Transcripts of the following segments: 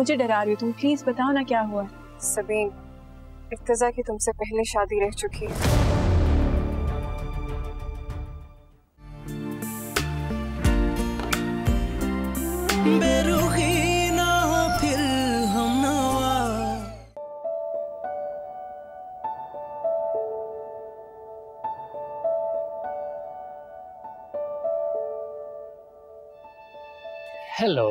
मुझे डरा रही हो तुम, प्लीज बताओ ना क्या हुआ। सबीन, इर्तिजा की तुमसे पहले शादी रह चुकी है। बेरुखी ना हो फिर हम नवा। हेलो।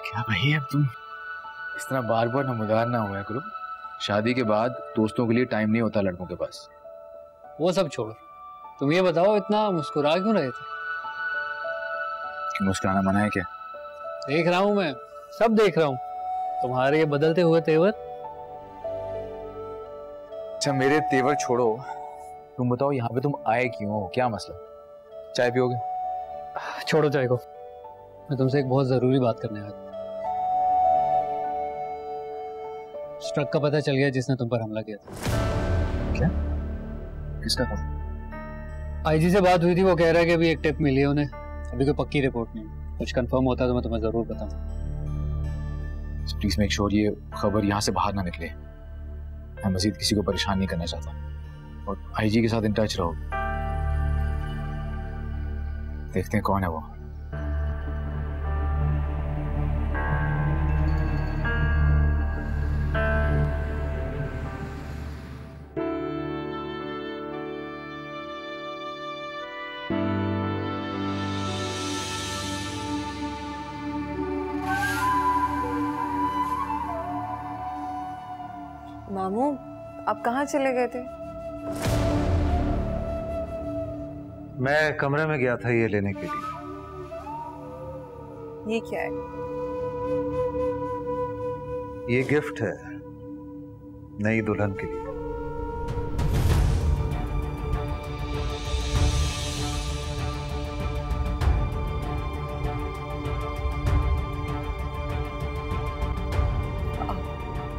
क्या भाई, अब तुम इस तरह बार बार नमूदार ना हुआ करो। शादी के बाद दोस्तों के लिए टाइम नहीं होता लड़कों के पास। वो सब छोड़, तुम ये बताओ इतना मुस्कुरा क्यों रहे थे? कि मुस्कुराना मना है क्या? देख रहा हूँ मैं, सब देख रहा हूँ, तुम्हारे ये बदलते हुए तेवर। अच्छा मेरे तेवर छोड़ो, तुम बताओ यहाँ पे तुम आए क्यों, क्या मसला? चाय पियोगे? छोड़ो चाय को, मैं तुमसे एक बहुत जरूरी बात करने आया था। उस ट्रक का पता चल गया जिसने तुम पर हमला किया था। क्या? किसका था? आईजी से बात हुई थी, वो कह रहा है कि अभी एक टिप मिली है उन्हें, अभी कोई पक्की रिपोर्ट नहीं है। कुछ कंफर्म होता है तो मैं तुम्हें जरूर बताऊंगा। प्लीज मेक श्योर ये खबर यहाँ से बाहर ना निकले। मैं मजीद किसी को परेशान नहीं करना चाहता, और आईजी के साथ इन टच रहो। देखते हैं कौन है वो। मामू, आप कहाँ चले गए थे? मैं कमरे में गया था ये लेने के लिए। ये क्या है? ये गिफ्ट है नई दुल्हन के लिए।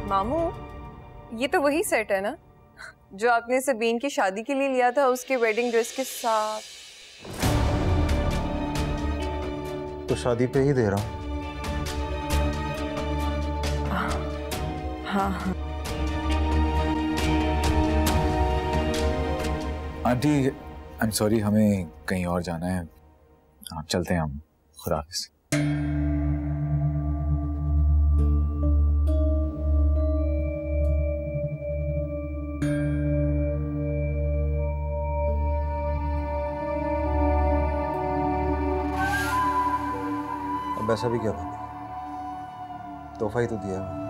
मामू, ये तो वही सेट है ना जो आपने सबीन की शादी के लिए लिया था, उसके वेडिंग ड्रेस के साथ। तो शादी पे ही दे रहा हूँ। हाँ हाँ। आंटी आई एम सॉरी, हमें कहीं और जाना है। हाँ चलते हैं हम। खुदा हाफिज़। अब ऐसा भी क्या भाभी, तोहफा ही तो दिया है।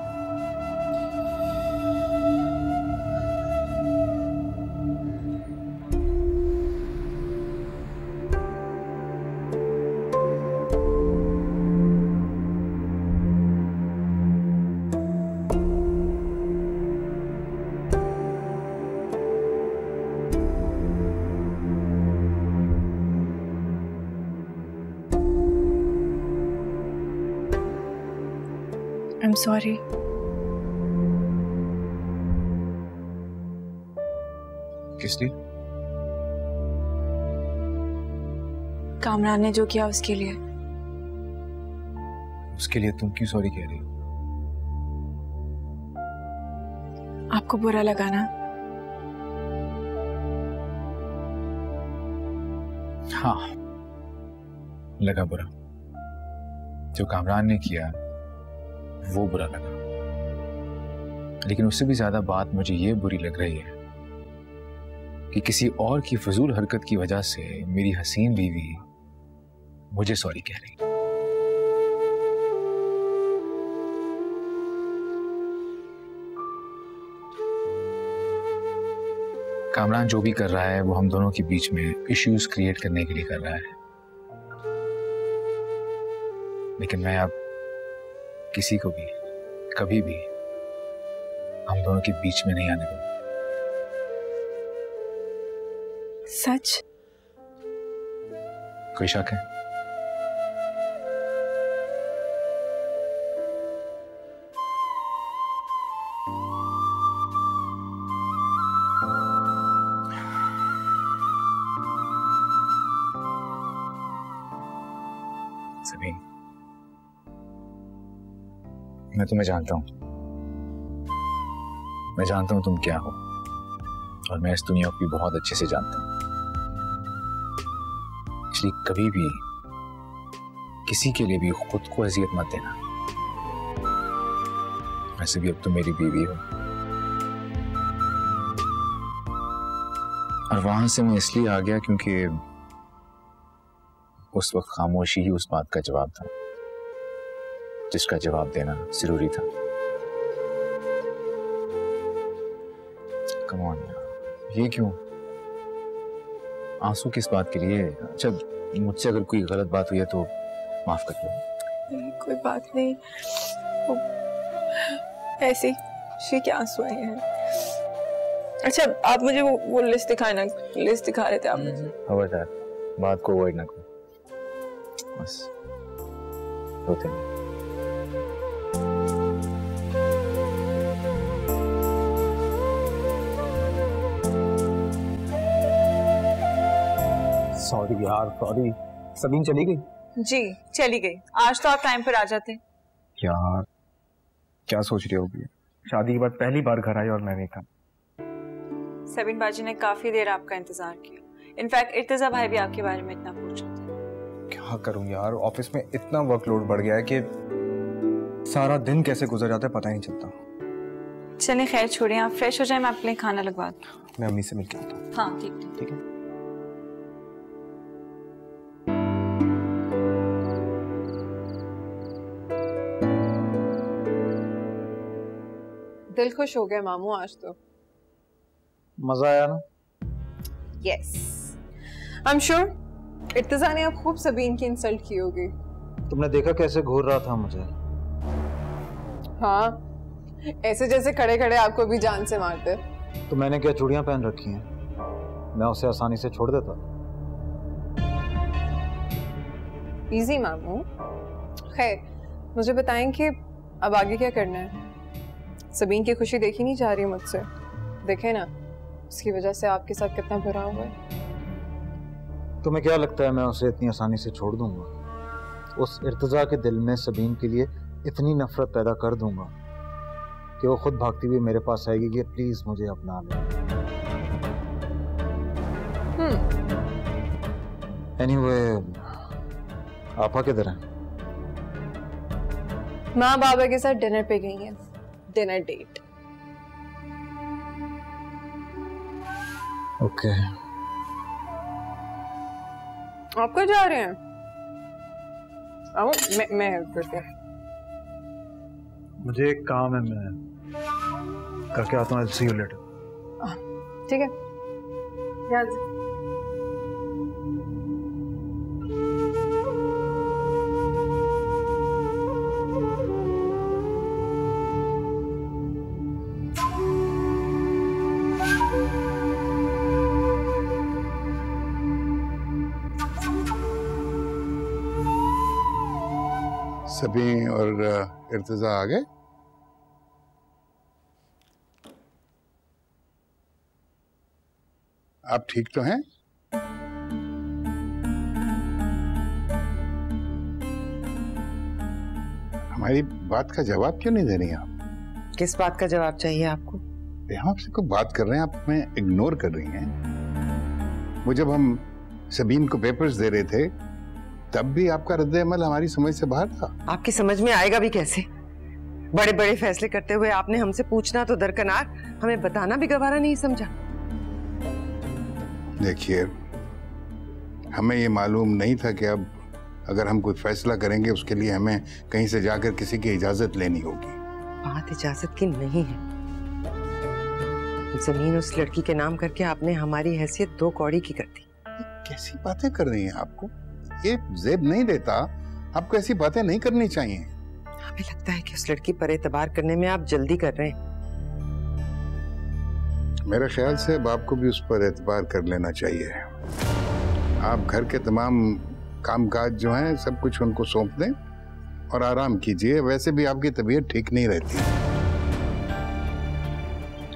I'm sorry. किस लिए? कामरान ने जो किया उसके लिए। उसके लिए तुम क्यों सॉरी कह रही हो? आपको बुरा लगा ना? हाँ लगा बुरा। जो कामरान ने किया वो बुरा लगा, लेकिन उससे भी ज्यादा बात मुझे ये बुरी लग रही है कि किसी और की फजूल हरकत की वजह से मेरी हसीन बीवी मुझे सॉरी कह रही। कामरान जो भी कर रहा है वो हम दोनों के बीच में इश्यूज क्रिएट करने के लिए कर रहा है, लेकिन मैं अब किसी को भी कभी भी हम दोनों के बीच में नहीं आने दूंगा। सच? कोई शक है? सभी मैं तुम्हें जानता हूँ, मैं जानता हूँ तुम क्या हो, और मैं इस दुनिया को भी बहुत अच्छे से जानता हूँ। इसलिए कभी भी किसी के लिए भी खुद को अजियत मत देना। वैसे भी अब तुम मेरी बीवी हो, और वहां से मैं इसलिए आ गया क्योंकि उस वक्त खामोशी ही उस बात का जवाब था जिसका जवाब देना जरूरी था। कम ऑन यार, ये क्यों? आंसू किस बात के लिए? अच्छा, मुझसे अगर कोई गलत बात हुई है तो माफ कर दो। कोई बात नहीं, वो ऐसे ही के आंसू आए हैं। अच्छा, आप मुझे वो लिस्ट दिखाए ना, लिस्ट दिखा रहे थे आप मुझे। खबरदार, बात को अवॉइड ना करो, बस रोते नहीं। सॉरी यार, सॉरी। सबीन चली गई? जी चली गई। आज तो आप टाइम पर आ जाते। यार क्या सोच रही होगी? शादी के बाद पहली बार घर आई और मैं नहीं था। सबीन बाजी ने काफी देर आपका इंतजार किया। इनफैक्ट इर्तिजा भाई भी आपके बारे में इतना पूछ रहे थे। क्या करूं यार, ऑफिस में इतना वर्कलोड बढ़ गया है कि सारा दिन कैसे गुजर जाता है पता ही नहीं चलता। चलें खैर छोड़िए, आप फ्रेश हो जाए, मैं आपके लिए खाना लगवा दूं। मैं अम्मी से मिल के आता हूँ। हाँ ठीक ठीक। ठीक है। दिल खुश हो गया मामू आज तो। मजा आया ना? यस, आई एम श्योर इर्तिजा ने अब खूब सबीन की इंसल्ट की होगी। तुमने देखा कैसे घूर रहा था मुझे? हाँ, ऐसे जैसे खड़े खड़े आपको भी जान से मारते। तो मैंने क्या चूड़ियां पहन रखी हैं? मैं उसे आसानी से छोड़ देता। इजी मामू। खैर, मुझे बताएं कि अब आगे क्या करना है? सबीन की खुशी देखी नहीं जा रही मुझसे। देखे ना उसकी वजह से आपके साथ कितना बुरा हुआ है। तुम्हें क्या लगता है मैं उसे इतनी आसानी से छोड़ दूंगा? उस इर्तिजा के दिल में सबीन के लिए इतनी नफरत पैदा कर दूंगा कि वो खुद भागती हुई मेरे पास आएगी कि प्लीज मुझे अपना ले। एनीवे, आपा किधर है? माँ बाबा के साथ डिनर पे गई हैं, डिनर डेट। ओके। आप कहाँ जा रहे हैं? आओ, मैं हेल्प करती हूँ। मुझे एक काम है, मैं करके आता हूँ। सी यू लेटर। ठीक है, याद। सबीन और इर्तिजा आ गए? आप ठीक तो हैं? हमारी बात का जवाब क्यों नहीं दे रही आप? किस बात का जवाब चाहिए आपको? हम आपसे कोई बात कर रहे हैं, आप हमें इग्नोर कर रही हैं। वो जब हम सबीन को पेपर्स दे रहे थे तब भी आपका रद्द अमल हमारी समझ से बाहर था। आपकी समझ में आएगा भी कैसे? बड़े बड़े फैसले करते हुए आपने हमसे पूछना तो दरकनार, हमें बताना भी गवारा नहीं समझा। देखिए, हमें ये मालूम नहीं था कि अब अगर हम कोई फैसला करेंगे उसके लिए हमें कहीं से जाकर किसी की इजाजत लेनी होगी। बात इजाजत की नहीं है। जमीन उस लड़की के नाम करके आपने हमारी हैसियत 2 कौड़ी की कर दी। कैसी बातें कर रही हैं? आपको ये जेब नहीं देता, आपको ऐसी बातें नहीं करनी चाहिए। हमें लगता है कि उस लड़की पर एतबार करने में आप जल्दी कर रहे हैं। मेरे ख्याल से अब आपको भी उस पर एतबार कर लेना चाहिए। आप घर के तमाम कामकाज जो हैं सब कुछ उनको सौंप दें और आराम कीजिए। वैसे भी आपकी तबीयत ठीक नहीं रहती।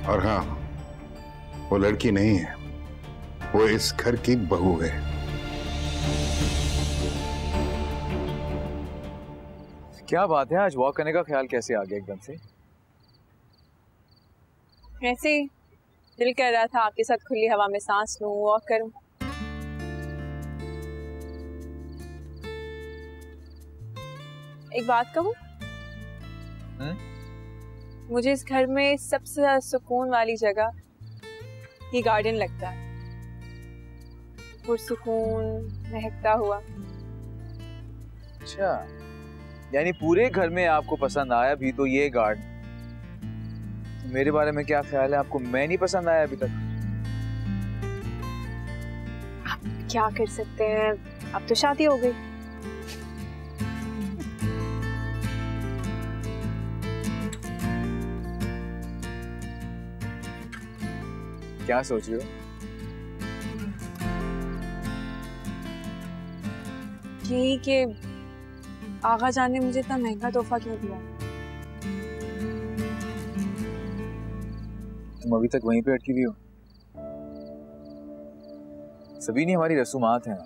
और हाँ, वो लड़की नहीं है, वो इस घर की बहू है। क्या बात है, आज वॉक करने का ख्याल कैसे आ गया एकदम से? ऐसे ही दिल कर रहा था आपके साथ खुली हवा में सांस लूं, वॉक करूं। एक बात कहूं? मुझे इस घर में सबसे ज्यादा सुकून वाली जगह ये गार्डन लगता है। पुरसुकून, महकता हुआ। अच्छा, यानी पूरे घर में आपको पसंद आया भी तो ये गार्डन। तो मेरे बारे में क्या ख्याल है, आपको मैं नहीं पसंद आया अभी तक? आप क्या कर सकते हैं, अब तो शादी हो गई। क्या सोच रहे हो? यही कि आगा जान ने मुझे इतना महंगा तोहफा क्यों दिया। तुम अभी तक वहीं पे अटकी हुई हो। सभी नहीं हमारी रसूमात हैं।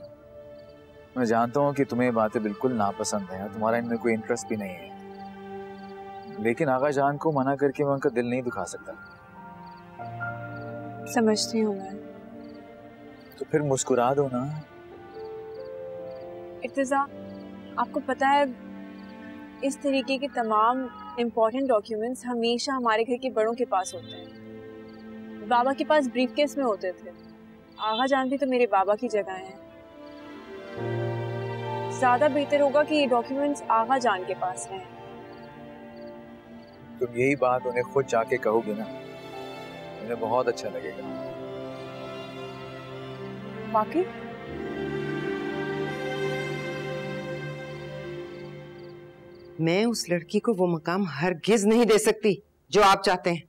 मैं जानता हूँ कि तुम्हें बातें बिल्कुल नापसंद हैं, तुम्हारा इनमें कोई इंटरेस्ट भी नहीं है, लेकिन आगा जान को मना करके मैं उनका दिल नहीं दुखा सकता। समझती हूँ मैं। तो फिर मुस्कुरा दो ना। इर्तिजा, आपको पता है इस तरीके के तमाम इम्पोर्टेंट डॉक्यूमेंट्स हमेशा हमारे घर के बड़ों के पास होते हैं। बाबा के पास ब्रीफकेस में होते थे। आगा जान भी तो मेरे बाबा की जगह है। ज्यादा बेहतर होगा कि ये डॉक्यूमेंट्स आगा जान के पास रहें। तुम यही बात उन्हें खुद जाके कहोगे ना, उन्हें बहुत अच्छा लगेगा। वाकई? मैं उस लड़की को वो मकाम हरगिज नहीं दे सकती जो आप चाहते हैं।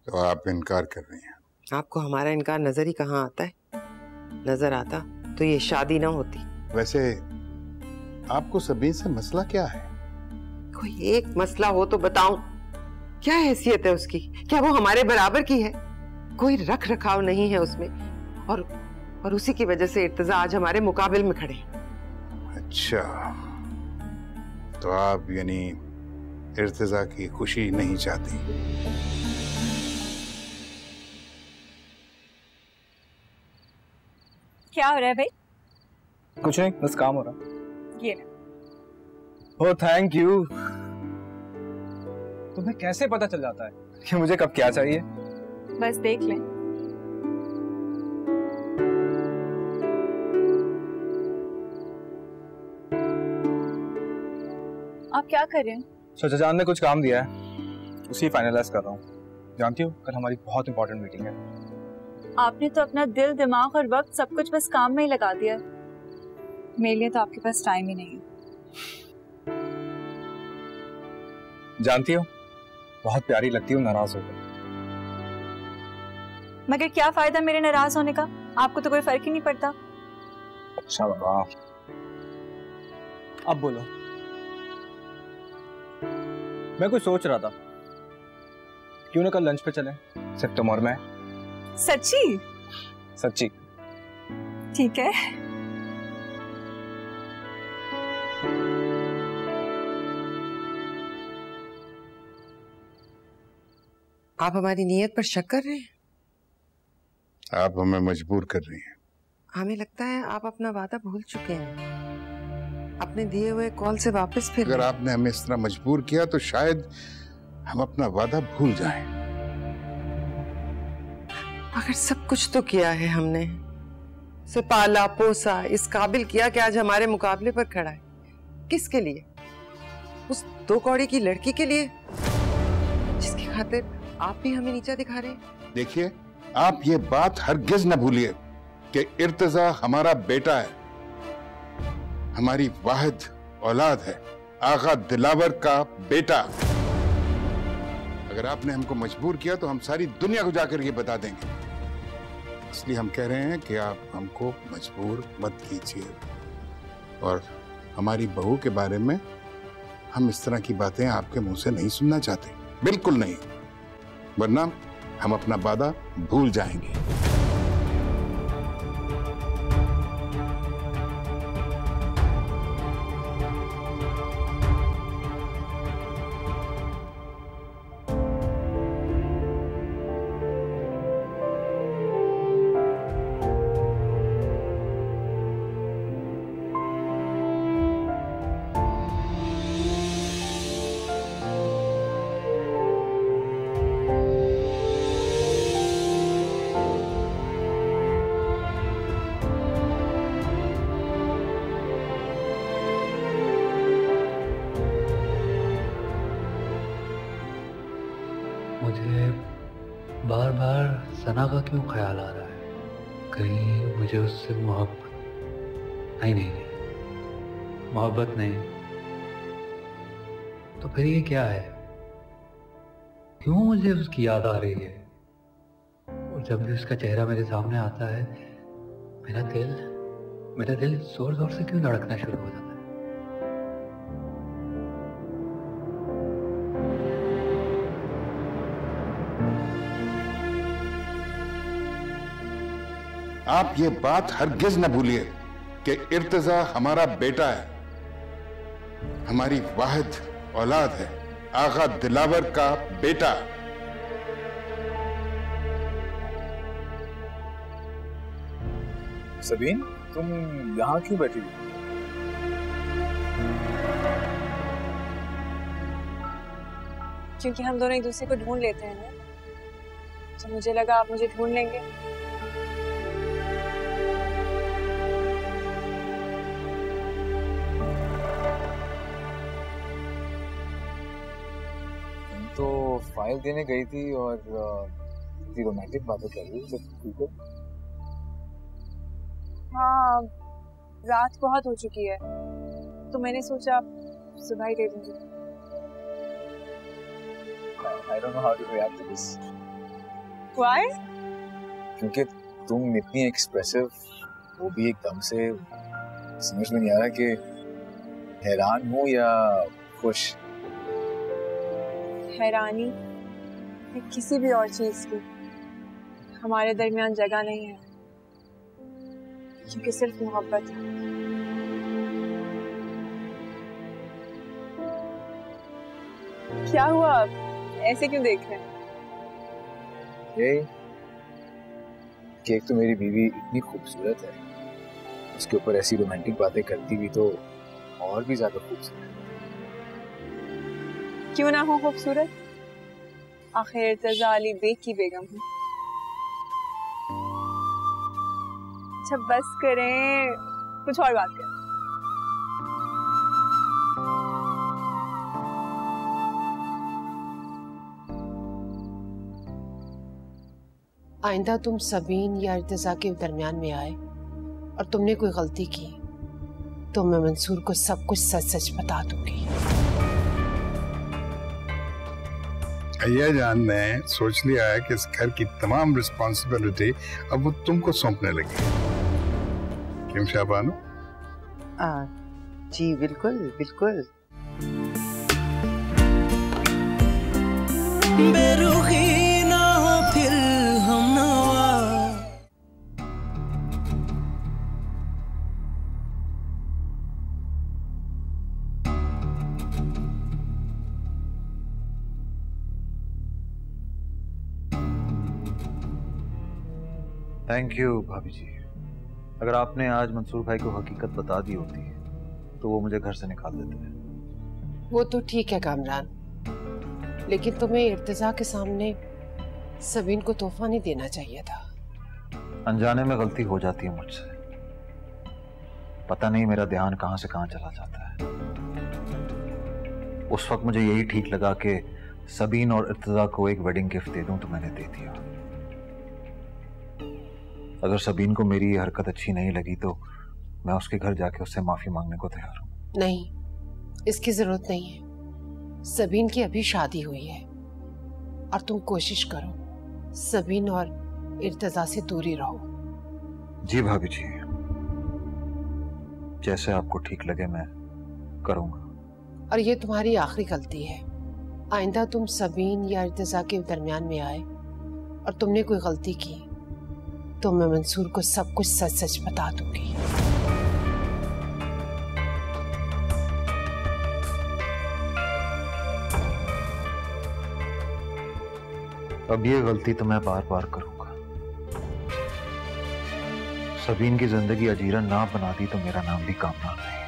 तो आप इनकार कर रही हैं? आपको हमारा इनकार नजर ही कहाँ आता है? नजर आता तो ये शादी ना होती। वैसे आपको सबीन से मसला क्या है? कोई एक मसला हो तो बताऊं। क्या हैसियत है उसकी? क्या वो हमारे बराबर की है? कोई रख रखाव नहीं है उसमें, और उसी की वजह से इर्तिजा आज हमारे मुकाबिल में खड़े। अच्छा, तो आप यानी इर्तिजा की खुशी नहीं चाहती? क्या हो रहा है भाई? कुछ नहीं, बस काम हो रहा। ये ना। Oh thank you. तुम्हें कैसे पता चल जाता है कि मुझे कब क्या चाहिए? बस देख लें। आप क्या कर रहे हैं? चाचा जान ने कुछ काम दिया है, उसी फाइनलाइज कर रहा हूँ। जानती हो कल हमारी बहुत इंपॉर्टेंट मीटिंग है। आपने तो अपना दिल, दिमाग और वक्त सब कुछ बस काम में ही लगा दिया। मेरे लिए तो आपके पास टाइम ही नहीं है। जानती हो बहुत प्यारी लगती हूँ नाराज होकर। मगर क्या फायदा मेरे नाराज होने का? आपको तो कोई फर्क ही नहीं पड़ता। अच्छा बाबा, अब बोलो। मैं कुछ सोच रहा था, क्यों ना कल लंच पे चलें, सिर्फ तुम और मैं। सच्ची? सच्ची। ठीक है। आप हमारी नीयत पर शक कर रहे हैं? आप हमें मजबूर कर रही हैं। हमें लगता है आप अपना वादा भूल चुके हैं, अपने दिए हुए कॉल से वापस फिर। अगर आपने हमें इस तरह मजबूर किया तो शायद हम अपना वादा भूल जाएं। अगर सब कुछ तो किया है हमने, उसे पाला पोसा, इस काबिल किया कि आज हमारे मुकाबले पर खड़ा है। किसके लिए? उस दो कौड़ी की लड़की के लिए जिसकी खातिर आप भी हमें नीचा दिखा रहे हैं। देखिए, आप ये बात हरगिज न भूलिए कि इर्तिजा हमारा बेटा है, हमारी वाहिद औलाद है, आगा दिलावर का बेटा। अगर आपने हमको मजबूर किया तो हम सारी दुनिया को जाकर ये बता देंगे। इसलिए हम कह रहे हैं कि आप हमको मजबूर मत कीजिए, और हमारी बहू के बारे में हम इस तरह की बातें आपके मुंह से नहीं सुनना चाहते, बिल्कुल नहीं, वरना हम अपना वादा भूल जाएंगे। सना का क्यों ख्याल आ रहा है? कहीं मुझे उससे मोहब्बत? नहीं नहीं नहीं, मोहब्बत नहीं। तो फिर ये क्या है? क्यों मुझे उसकी याद आ रही है? और जब भी उसका चेहरा मेरे सामने आता है, मेरा दिल जोर जोर से क्यों धड़कना शुरू हो जाता है? आप ये बात हरगिज न भूलिए कि इर्तिजा हमारा बेटा है, हमारी वाहिद औलाद है, आगा दिलावर का बेटा। सबीन, तुम यहाँ क्यों बैठी हुई? क्योंकि हम दोनों एक दूसरे को ढूंढ लेते हैं ना, तो मुझे लगा आप मुझे ढूंढ लेंगे। तो फाइल देने गई थी और रोमांटिक बातें कर रही थी। हाँ, रात बहुत हो चुकी है तो मैंने सोचा सुबह ही दे दूंगी। I don't know how to react to this. Why? क्योंकि तुम इतनी एक्सप्रेसिव, वो भी एकदम से, समझ में नहीं आ रहा कि हैरान हूँ या खुश। हैरानी या किसी भी और चीज की हमारे दरमियान जगह नहीं है, क्योंकि सिर्फ मोहब्बत है। क्या हुआ, ऐसे क्यों देख रहे हैं? ये कि एक तो मेरी बीवी इतनी खूबसूरत है, उसके ऊपर ऐसी रोमांटिक बातें करती हुई तो और भी ज्यादा खूबसूरत। क्यों ना हो खूबसूरत, आखिर इर्तिजा अली बेग की बेगम हूँ। अच्छा बस करें, कुछ और बात करें। आइंदा तुम सबीन या इर्तिजा के दरमियान में आए और तुमने कोई गलती की तो मैं मंसूर को सब कुछ सच सच बता दूंगी। अय्या जान ने सोच लिया है कि इस घर की तमाम रिस्पॉन्सिबिलिटी अब वो तुमको सौंपने लगी। क्यों शाहबानो? जी बिल्कुल बिल्कुल। बेरुखी ना हो फिर हम नवा। थैंक यू भाभी जी। अगर आपने आज मंसूर भाई को हकीकत बता दी होती तो वो मुझे घर से निकाल देते हैं। वो तो ठीक है कामरान, लेकिन तुम्हें इर्तिजा के सामने सबीन को तोहफा नहीं देना चाहिए था। अनजाने में गलती हो जाती है मुझसे, पता नहीं मेरा ध्यान कहां से कहां चला जाता है। उस वक्त मुझे यही ठीक लगा कि सबीन और इर्तिजा को एक वेडिंग गिफ्ट दे दूं, तो मैंने दे दिया। अगर सबीन को मेरी ये हरकत अच्छी नहीं लगी तो मैं उसके घर जाके उससे माफी मांगने को तैयार हूं। नहीं, इसकी जरूरत नहीं है। सबीन की अभी शादी हुई है और तुम कोशिश करो सबीन और इर्तिजा से दूरी रहो। जी भाभी जी, जैसे आपको ठीक लगे मैं करूंगा। और ये तुम्हारी आखिरी गलती है। आइंदा तुम सबीन या इर्तिजा के दरमियान में आए और तुमने कोई गलती की तो मैं मंसूर को सब कुछ सच सच बता दूंगी। अब ये गलती तो मैं बार बार करूंगा। सबीन की जिंदगी अजीरन ना बना दी तो मेरा नाम भी कामरान नहीं।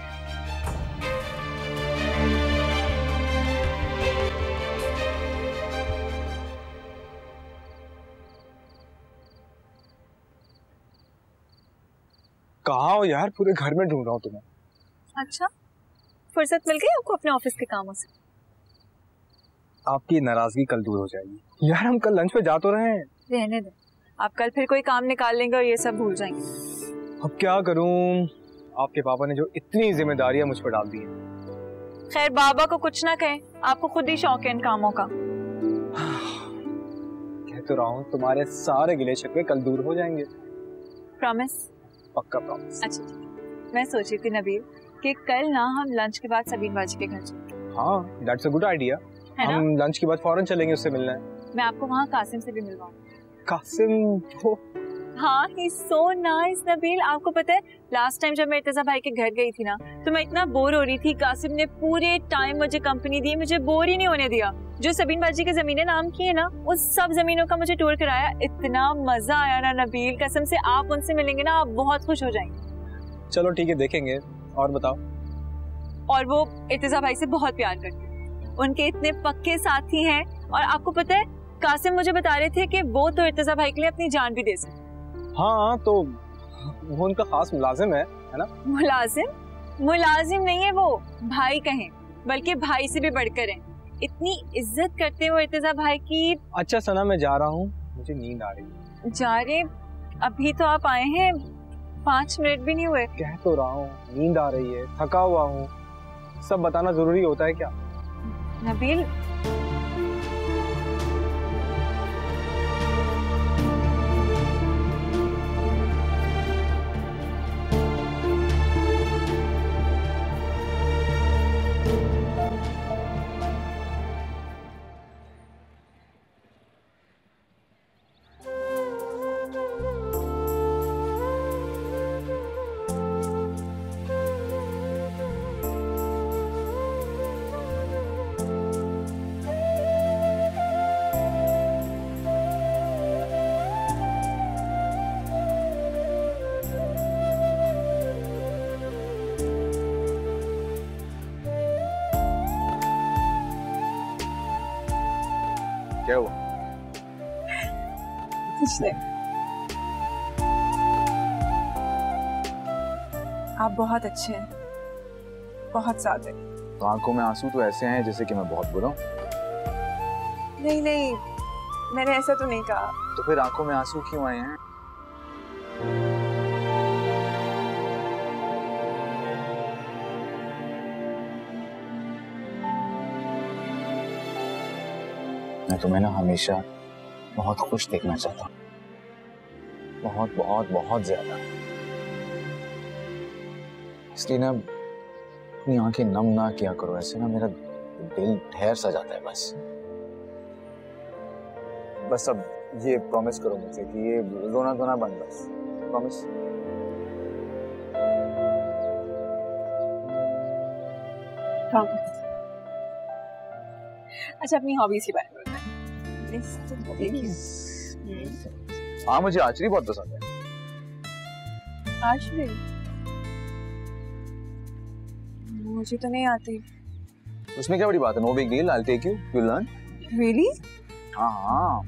कहाँ हो यार, पूरे घर में ढूंढ रहा हूँ तुम्हें। अच्छा, फुर्सत मिल गई आपको अपने ऑफिस के कामों से? आपकी नाराजगी कल दूर हो जाएगी। यार हम कल लंच पे जा तो रहे हैं। रहने दो, आप कल फिर कोई काम निकाल लेंगे और ये सब भूल जाएंगे। अब क्या करूं, आपके पापा ने जो इतनी जिम्मेदारियां मुझ पर डाल दी हैं। खैर बाबा को कुछ ना कहें, आपको खुद ही शौक है इन कामों का। कह तो रहा हूं तुम्हारे सारे गिले शिकवे कल दूर हो जाएंगे। प्रॉमिस? पक्का प्रॉमिस। अच्छा ठीक है। मैं सोच रही थी नबील कि कल ना हम लंच के बाद सबीन बाजी के घर चलें। हाँ, दैट्स अ गुड आइडिया। हम लंच के बाद फौरन चलेंगे उससे मिलने। मैं आपको वहाँ कासिम से भी मिलवाऊंगी। कासिम तो हाँ, he is so nice Nabeel. आपको पता है लास्ट टाइम जब मैं इर्तिजा भाई के घर गई थी ना, तो मैं इतना बोर हो रही थी, कासिम ने पूरे टाइम मुझे कंपनी दी, मुझे बोर ही नहीं होने दिया। जो सबीन बाजी की जमीनें नाम की है ना, उस सब जमीनों का मुझे टूर कराया। इतना मजा आया ना नबील, कसम से आप उनसे मिलेंगे ना, आप बहुत खुश हो जाएंगे। चलो ठीक है, देखेंगे। और बताओ। और वो इर्तिजा भाई से बहुत प्यार करते हैं, उनके इतने पक्के साथी हैं। और आपको पता है कासिम मुझे बता रहे थे कि वो तो इर्तिजा भाई के लिए अपनी जान भी दे सकते। हाँ, तो वो उनका खास मुलाजिम है ना? मुलाजिम? मुलाजिम नहीं है वो, भाई कहें, बल्कि भाई से भी बढ़कर है। इतनी इज्जत करते हो इर्तिजा भाई की। अच्छा सना, मैं जा रहा हूँ, मुझे नींद आ रही है। जा रहे? अभी तो आप आए हैं, 5 मिनट भी नहीं हुए। कह तो रहा हूँ, नींद आ रही है, थका हुआ हूँ। सब बताना जरूरी होता है क्या? नबील क्या हुआ? कुछ नहीं। आप बहुत अच्छे हैं, बहुत ज्यादा। तो आंखों में आंसू तो ऐसे हैं जैसे कि मैं बहुत बुरा हूँ। नहीं नहीं, मैंने ऐसा तो नहीं कहा। तो फिर आंखों में आंसू क्यों आए हैं? मैं तुम्हें ना हमेशा बहुत खुश देखना चाहता हूँ, बहुत बहुत बहुत ज्यादा। इसलिए ना अपनी आंखें नम ना किया करो, ऐसे ना मेरा दिल ठहर सा जाता है। बस अब ये प्रॉमिस करो मुझसे कि ये रोना धोना बंद, बस प्रॉमिस। अच्छा, अपनी हॉबीज के बारे में बताएं। हाँ, मुझे आर्चरी बहुत पसंद है। आर्चरी? मुझे तो नहीं आती। उसमें क्या बड़ी बात है? No big deal, I'll take you, you'll learn. Really? हाँ,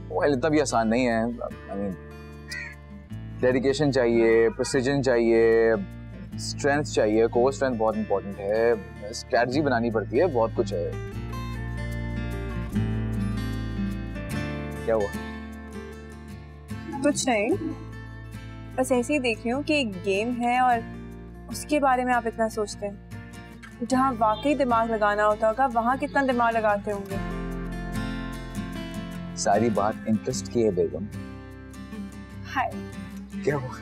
वो इतना भी आसान नहीं है। I mean, डेडिकेशन चाहिए, प्रिसिजन चाहिए, स्ट्रेंथ चाहिए, कोर स्ट्रेंथ बहुत इंपॉर्टेंट है, स्ट्रेटजी बनानी पड़ती है, बहुत कुछ है। क्या हुआ? कुछ नहीं, बस ऐसे ही देख रही हूँ कि एक गेम है और उसके बारे में आप इतना सोचते हैं। जहाँ वाकई दिमाग लगाना होता होगा वहाँ कितना दिमाग लगाते होंगे। सारी बात इंटरेस्ट की है बेगम। हाय। क्या हुआ?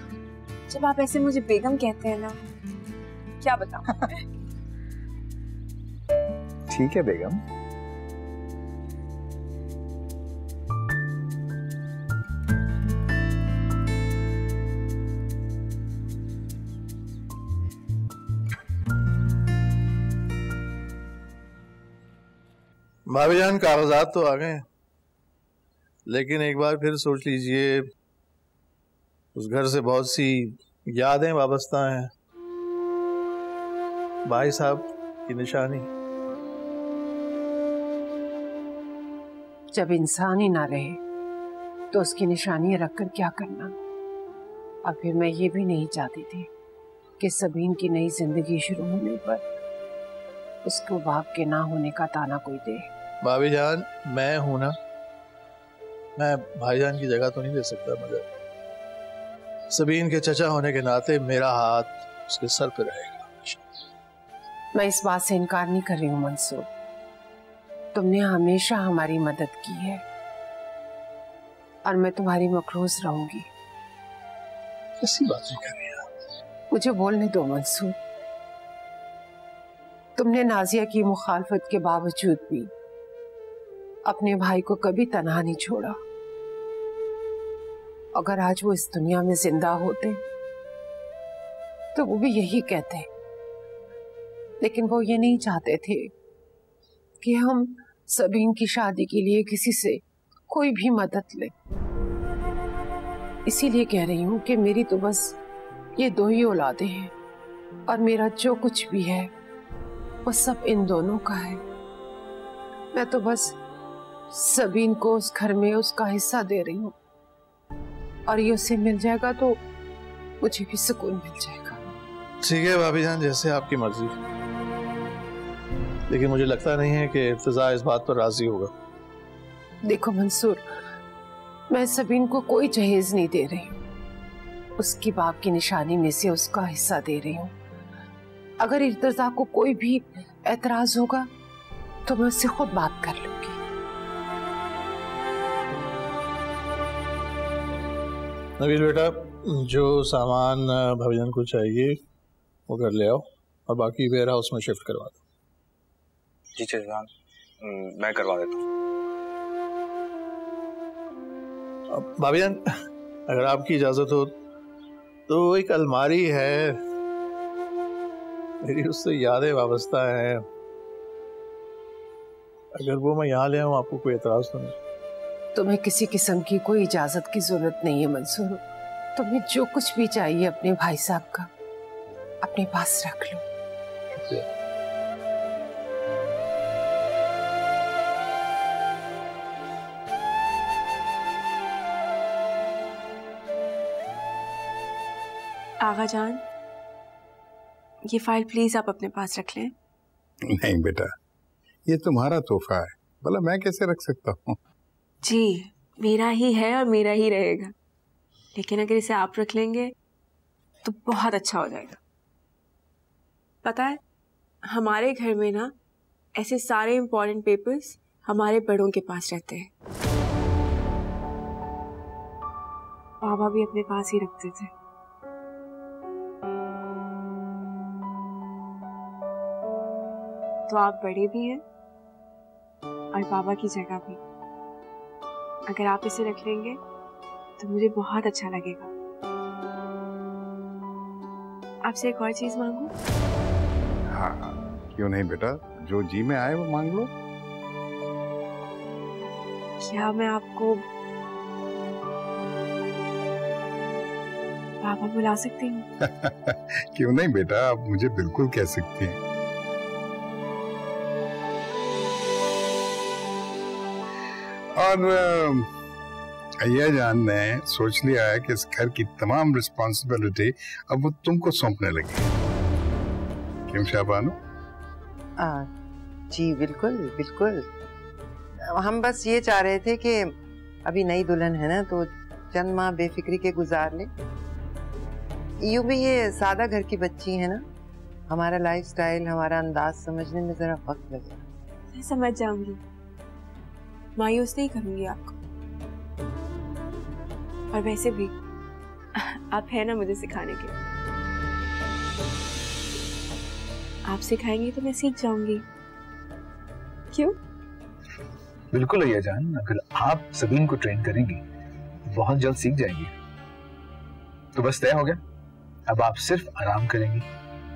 जब आप ऐसे मुझे बेगम कहते हैं ना, क्या बताऊं। ठीक है बेगम। भाभी जान, कागजात तो आ गए, लेकिन एक बार फिर सोच लीजिए, उस घर से बहुत सी यादें वाबस्ता हैं। भाई साहब की निशानी। जब इंसान ही ना रहे तो उसकी निशानी रखकर क्या करना। और फिर मैं ये भी नहीं चाहती थी कि सबीन की नई जिंदगी शुरू होने पर उसको बाप के ना होने का ताना कोई दे। भाभी जान, मैं हूं ना, मैं भाईजान की जगह तो नहीं ले सकता, मगर सबीन के चचा होने के नाते मेरा हाथ उसके सर पे रहेगा। मैं इस बात से इनकार नहीं कर रही हूँ मंसूर, तुमने हमेशा हमारी मदद की है और मैं तुम्हारी मखरूज रहूंगी। ऐसी बात नहीं कर रही आप। मुझे बोलने दो मंसूर। तुमने नाजिया की मुखालफत के बावजूद भी अपने भाई को कभी तन्हा नहीं छोड़ा। अगर आज वो इस दुनिया में जिंदा होते तो वो भी यही कहते, लेकिन वो ये नहीं चाहते थे कि हम सबीन की शादी के लिए किसी से कोई भी मदद ले। इसीलिए कह रही हूं कि मेरी तो बस ये दो ही औलादें हैं और मेरा जो कुछ भी है वो सब इन दोनों का है। मैं तो बस सबीन को उस घर में उसका हिस्सा दे रही हूँ और ये उसे मिल जाएगा तो मुझे भी सुकून मिल जाएगा। ठीक है भाभी जान, जैसे आपकी मर्जी, लेकिन मुझे लगता नहीं है कि इर्तिजा इस बात पर राजी होगा। देखो मंसूर, मैं सबीन को कोई जहेज नहीं दे रही हूँ, उसकी बाप की निशानी में से उसका हिस्सा दे रही हूँ। अगर इर्तिजा को कोई भी एतराज होगा तो मैं उससे खुद बात कर लूंगी। नबील बेटा, जो सामान भाईजान को चाहिए वो घर ले आओ और बाकी वेयर हाउस में शिफ्ट करवा दो। जी चेजान, मैं करवा देता हूँ। भाईजान, अगर आपकी इजाजत हो तो एक अलमारी है, मेरी उससे यादें वाबस्ता हैं, अगर वो मैं यहाँ ले आऊँ आपको कोई एतराज तो नहीं? तुम्हें किसी किस्म की कोई इजाजत की जरूरत नहीं है मंसूर। तुम्हें जो कुछ भी चाहिए अपने भाई साहब का अपने पास रख लो। आगा जान, ये फाइल प्लीज आप अपने पास रख लें। नहीं बेटा, ये तुम्हारा तोहफा है, भला मैं कैसे रख सकता हूँ? जी, मेरा ही है और मेरा ही रहेगा, लेकिन अगर इसे आप रख लेंगे तो बहुत अच्छा हो जाएगा। पता है, हमारे घर में ना ऐसे सारे इम्पोर्टेंट पेपर्स हमारे बड़ों के पास रहते हैं। पापा भी अपने पास ही रखते थे। तो आप बड़े भी हैं और पापा की जगह भी। अगर आप इसे रख लेंगे तो मुझे बहुत अच्छा लगेगा। आपसे एक और चीज मांगू? हाँ, क्यों नहीं बेटा, जो जी में आए वो मांग लो। क्या मैं आपको पापा बुला सकती हूँ? क्यों नहीं बेटा, आप मुझे बिल्कुल कह सकती हैं। और अय्या जान ने सोच लिया है कि इस घर की तमाम रिस्पॉन्सिबिलिटी अब वो तुमको सौंपने लगी। क्यों शाहबानो? जी बिल्कुल बिल्कुल। हम बस ये चाह रहे थे कि अभी नई दुल्हन है ना, तो चंद माह बेफिक्री के गुजार ले। यूं भी ये सादा घर की बच्ची है ना, हमारा लाइफस्टाइल, हमारा अंदाज समझने में जरा वक्त लगेगा। मैं समझ जाऊंगी, मायूस नहीं करूंगी आपको। और वैसे भी आप है ना मुझे सिखाने के। आप सिखाएंगे तो मैं सीख जाऊंगी। क्यों? बिल्कुल अय्या जान, अगर आप सबीन को ट्रेन करेंगी तो बहुत जल्द सीख जाएंगी। तो बस तय हो गया, अब आप सिर्फ आराम करेंगी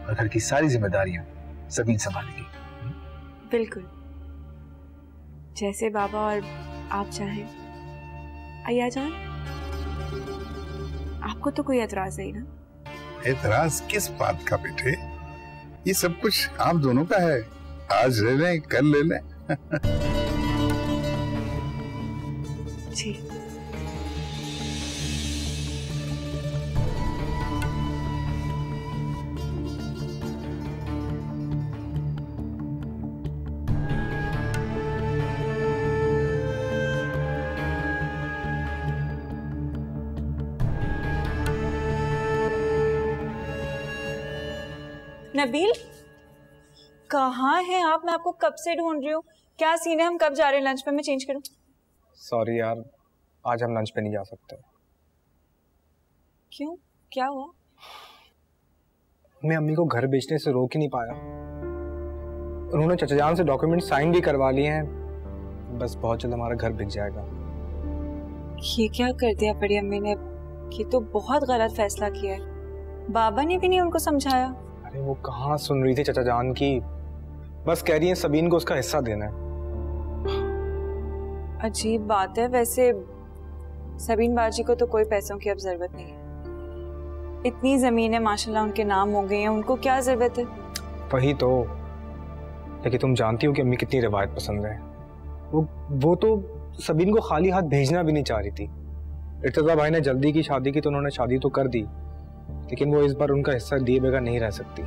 और घर की सारी जिम्मेदारियां सबीन संभालेगी। बिल्कुल, जैसे बाबा और आप चाहें। अय्या जान, आपको तो कोई एतराज नहीं ना? एतराज किस बात का बेटे, ये सब कुछ आप दोनों का है। आज ले लें, कल ले लें। जी। नबील, कहाँ हैं आप? मैं आपको कब से ढूंढ रही हूँ। क्या सीन है? हम कब जा रहे हैं लंच पे? मैं चेंज करूँ? सॉरी यार, आज हम लंच पे नहीं जा सकते। क्यों, क्या हुआ? मैं अम्मी को घर बेचने से रोक ही नहीं पाया। उन्होंने चचा जान से डॉक्यूमेंट साइन भी करवा लिए हैं। बस बहुत जल्द हमारा घर बिक जाएगा। ये क्या कर दिया बड़ी अम्मी ने? ये तो बहुत गलत फैसला किया है। बाबा ने भी नहीं उनको समझाया? अरे वो कहाँ सुन रही थी चचा जान की। बस कह रही है सबीन को उसका हिस्सा देना है। अजीब बात है। वैसे सबीन बाजी को तो कोई पैसों की अब जरूरत नहीं है। इतनी जमीन है माशाल्लाह उनके नाम हो गए हैं, उनको क्या जरूरत है? वही तो। लेकिन तुम जानती हो कि अम्मी कितनी रिवायत पसंद है। वो तो सबीन को खाली हाथ भेजना भी नहीं चाह रही थी। इर्तिजा भाई ने जल्दी की शादी की तो उन्होंने शादी तो कर दी, लेकिन वो इस बार उनका हिस्सा दिए बगैर नहीं रह सकती।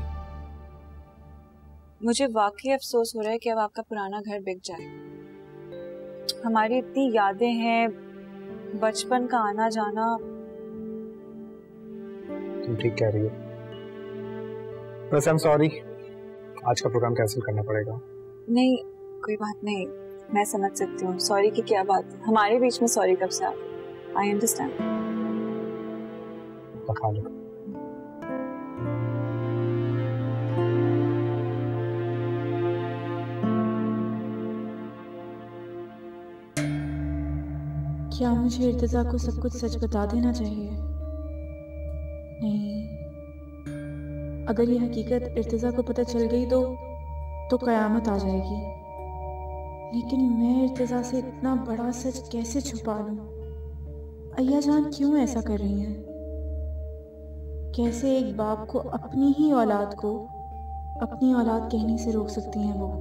मुझे वाकई अफसोस हो रहा है कि अब आपका पुराना घर बिक जाए। हमारी इतनी यादें हैं, बचपन का आना जाना। तुम ठीक कह रही हो। बस आई एम सॉरी, आज का प्रोग्राम कैंसिल करना पड़ेगा। नहीं, कोई बात नहीं, मैं समझ सकती हूँ। सॉरी की क्या बात है? हमारे बीच में सॉरी कब से? I understand. क्या मुझे इर्तिजा को सब कुछ सच बता देना चाहिए? नहीं, अगर ये हकीकत इर्तिजा को पता चल गई तो कयामत आ जाएगी। लेकिन मैं इर्तिजा से इतना बड़ा सच कैसे छुपा लूं? अय्या जान क्यों ऐसा कर रही हैं? कैसे एक बाप को अपनी ही औलाद को अपनी औलाद कहने से रोक सकती हैं वो?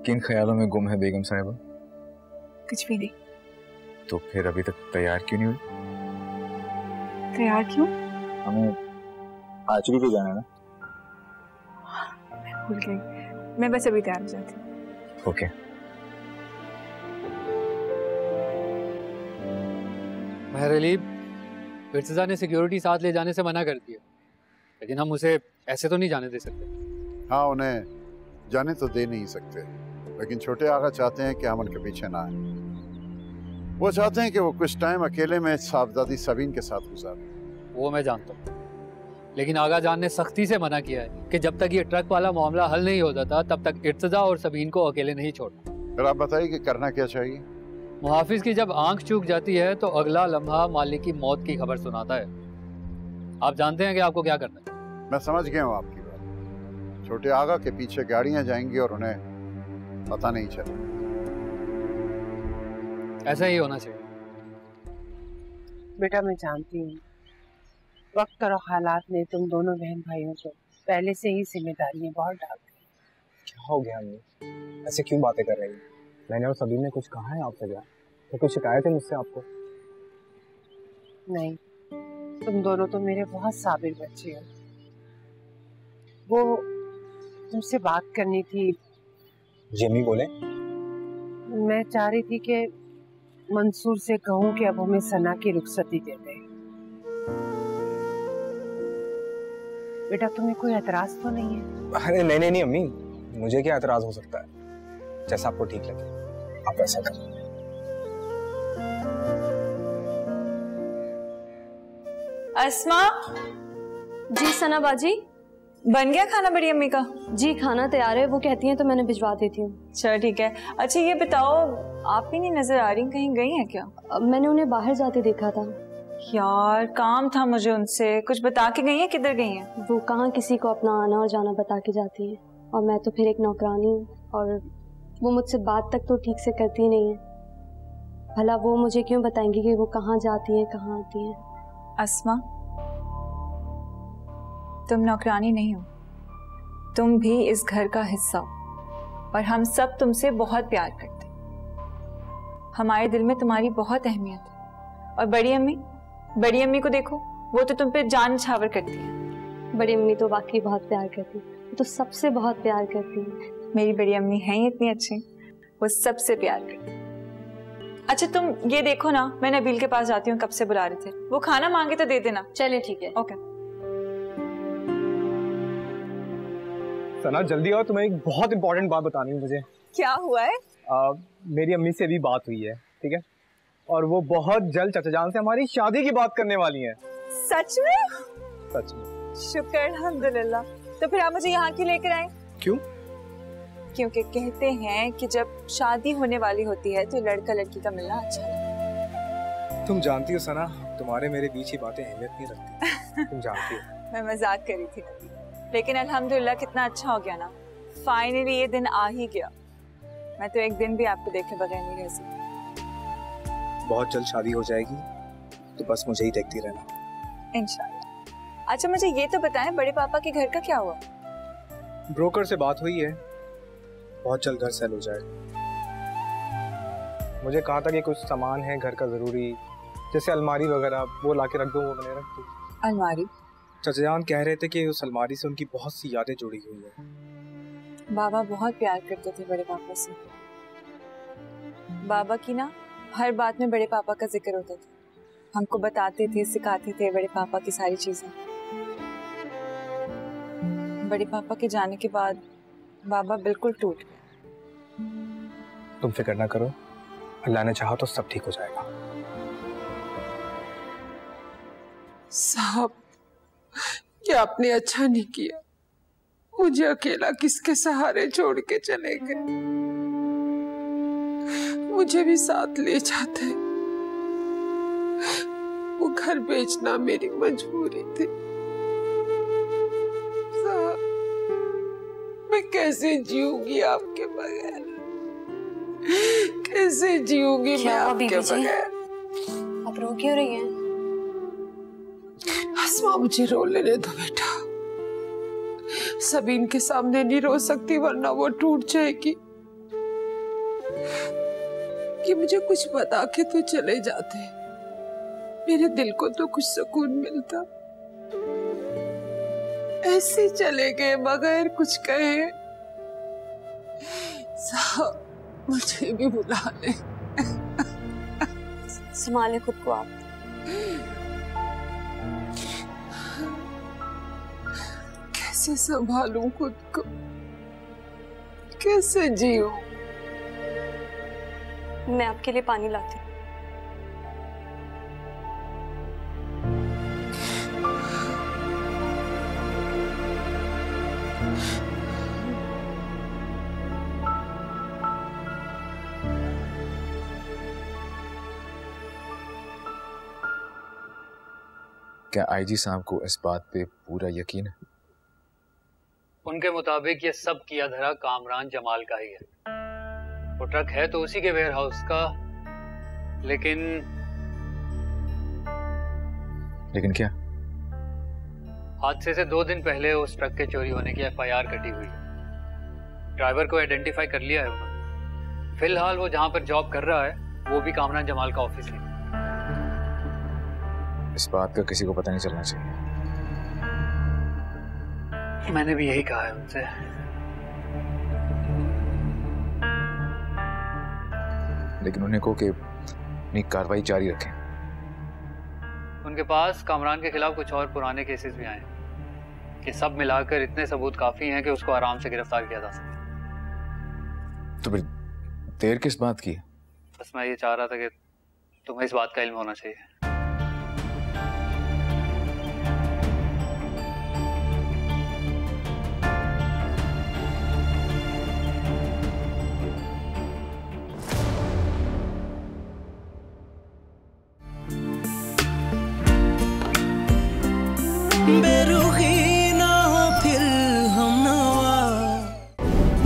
किन ख्यालों में गुम है बेगम साहिबा? कुछ भी नहीं। तो फिर अभी तक तैयार क्यों नहीं हुई? तैयार क्यों? हमें आचरी पे जाना है ना। मैं भूल गई। मैं बस अभी तैयार हो जाती हूँ। ओके। महर अली, इर्तिजा ने सिक्योरिटी साथ ले जाने से मना कर दिया, लेकिन हम उसे ऐसे तो नहीं जाने दे सकते। हाँ, उन्हें जाने तो दे नहीं सकते, लेकिन छोटे आगा चाहते हैं कि हम उनके पीछे ना आए। वो चाहते हैं कि वो कुछ टाइम अकेले में साहबजादी सबीन के साथ गुजारें। वो मैं जानता हूँ, लेकिन आगा जान ने सख्ती से मना किया है कि जब तक ये ट्रक वाला मामला हल नहीं हो जाता तब तक इर्तिजा और सबीन को अकेले नहीं छोड़ना। फिर आप बताइए कि करना क्या चाहिए? मुहाफिज की जब आंख चूक जाती है तो अगला लम्हा मालिक की मौत की खबर सुनाता है। आप जानते हैं कि आपको क्या करना है। मैं समझ गया हूँ आपकी बात। छोटे आगा के पीछे गाड़ियां जाएंगी और उन्हें पता नहीं चलेगा। ऐसा ही होना चाहिए। बेटा, मैं जानती हूँ वक्त और हालात ने तुम दोनों बहन भाइयों को पहले से ही जिम्मेदारियां बहुत डाल दी। क्या हो गया अम्मी? ऐसे क्यों बातें कर रही हैं? मैंने और सबीन ने कुछ कहा है आपसे? क्या तो कुछ शिकायत है मुझसे आपको? नहीं, तुम दोनों तो मेरे बहुत साबिर बच्चे हो। वो तुमसे बात करनी थी। जी अम्मी, बोले। मैं चाह रही थी कि मंसूर से कहूँ कि अब हमें सना की रुखसती दे दे। बेटा, तुम्हें कोई एतराज तो नहीं है? अरे नहीं नहीं नहीं अम्मी, मुझे क्या एतराज हो सकता है? जैसा आपको ठीक लगे आप ऐसा करें। अस्मा। जी सना बाजी। बन गया खाना बड़ी अम्मी का? जी खाना तैयार है, वो कहती हैं तो मैंने भिजवा देती हूँ। चलो ठीक है। अच्छा ये बताओ, आप ही नहीं नजर आ रही, कहीं गई हैं क्या? मैंने उन्हें बाहर जाते देखा था। यार काम था मुझे उनसे, कुछ बता के गई हैं? किधर गई हैं? वो कहाँ किसी को अपना आना और जाना बता के जाती है, और मैं तो फिर एक नौकरानी हूँ, और वो मुझसे बात तक तो ठीक से करती नहीं है। भला वो मुझे क्यों बताएंगी कि वो कहाँ जाती है कहाँ आती है? अस्मा, तुम नौकरानी नहीं हो, तुम भी इस घर का हिस्सा हो, और हम सब तुमसे बहुत प्यार करते हैं। हमारे दिल में तुम्हारी बहुत अहमियत है। और बड़ी अम्मी को देखो, वो तो तुम पे जान छावर करती है। बड़ी अम्मी तो वाकई बहुत प्यार करती है, तो सबसे बहुत प्यार करती है। मेरी बड़ी अम्मी हैं ही इतनी अच्छी। वो सबसे प्यार करती है। अच्छा तुम ये देखो ना, मैं नबील के पास जाती हूँ, कब से बुला रहे थे। वो खाना मांगे तो दे देना। चलिए ठीक है। ओके। सना जल्दी आओ, तुम्हें एक बहुत इंपॉर्टेंट बात बतानी है मुझे। क्या हुआ है? मेरी अम्मी से भी बात हुई है, ठीक है, और वो बहुत जल्द चाचा जान से हमारी शादी की बात करने वाली हैं। सच में? सच में। शुक्र अल्हम्दुलिल्लाह। तो फिर आप मुझे यहाँ क्यों लेकर आए? क्यों? क्योंकि कहते हैं कि जब शादी होने वाली होती है तो लड़का लड़की का मिलना अच्छा है। तुम जानती हो सना, तुम्हारे मेरे बीच की बातें अहमियत नहीं रखती। तुम जानती हो। मैं मजाक करी थी, लेकिन अल्हम्दुलिल्लाह कितना अच्छा हो गया ना, फाइनली ये दिन आ ही गया। मैं तो एक दिन भी आपको देखे बगैर नहीं रह सकती। बहुत जल्द शादी हो जाएगी, तो बस मुझे ही देखती रहना इंशाल्लाह। अच्छा मुझे ये तो बताएं, बड़े पापा के घर का क्या हुआ? ब्रोकर से बात हुई है, बहुत जल्द घर सेल हो जाए। मुझे कहा था कि कुछ सामान है घर का जरूरी, जैसे अलमारी वगैरह, वो लाके रख दो। वो मैंने रख दी। अलमारी? चाचा जान कह रहे थे कि उस अलमारी से उनकी बहुत सी यादें जुड़ी हुई है। बाबा बहुत प्यार करते थे बड़े पापा से। बाबा की ना हर बात में बड़े पापा का जिक्र होता था। हमको बताते थे, सिखाते थे बड़े पापा की सारी चीजें। बड़े पापा के जाने के बाद बाबा बिल्कुल टूट गए। तुम फिक्र ना करो, अल्लाह ने चाहा तो सब ठीक हो जाएगा। साहब, क्या आपने अच्छा नहीं किया, मुझे अकेला किसके सहारे छोड़ के चले गए। मुझे भी साथ ले जाते। वो घर बेचना मेरी मजबूरी थी। साहब, मैं कैसे जीऊंगी आपके बगैर? कैसे जीऊंगी मैं आपके बगैर? आप रो क्यों रही हैं? अस्मा, मुझे रो लेने दो बेटा। सबीन के सामने नहीं रो सकती, वरना वो टूट जाएगी। कि मुझे कुछ बता के तो चले जाते, मेरे दिल को तो कुछ सुकून मिलता। ऐसे चले गए बगैर कुछ कहे। साहब, मुझे भी बुला ले। संभाले खुद को आप। कैसे संभालूं खुद को, कैसे जीऊं? मैं आपके लिए पानी लाती हूँ। क्या आईजी साहब को इस बात पे पूरा यकीन है? उनके मुताबिक ये सब किया धरा कामरान जमाल का ही है। वो ट्रक है तो उसी के वेयर हाउस का, लेकिन क्या? हादसे से 2 दिन पहले उस ट्रक के चोरी होने की FIR कटी हुई है। ड्राइवर को आइडेंटिफाई कर लिया है उन्होंने। फिलहाल वो जहां पर जॉब कर रहा है वो भी कामरान जमाल का ऑफिस है। इस बात का किसी को पता नहीं चलना चाहिए। मैंने भी यही कहा है उनसे। लेकिन उन्हें कहो कि अपनी कार्रवाई जारी रखें। उनके पास कामरान के खिलाफ कुछ और पुराने केसेस भी आए हैं कि सब मिलाकर इतने सबूत काफी हैं कि उसको आराम से गिरफ्तार किया जा सके। तो फिर देर किस बात की? बस मैं ये चाह रहा था कि तुम्हें इस बात का इल्म होना चाहिए। बेरुखी ना हो फिर हम नवा,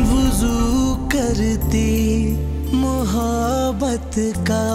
वुजू करते मोहब्बत का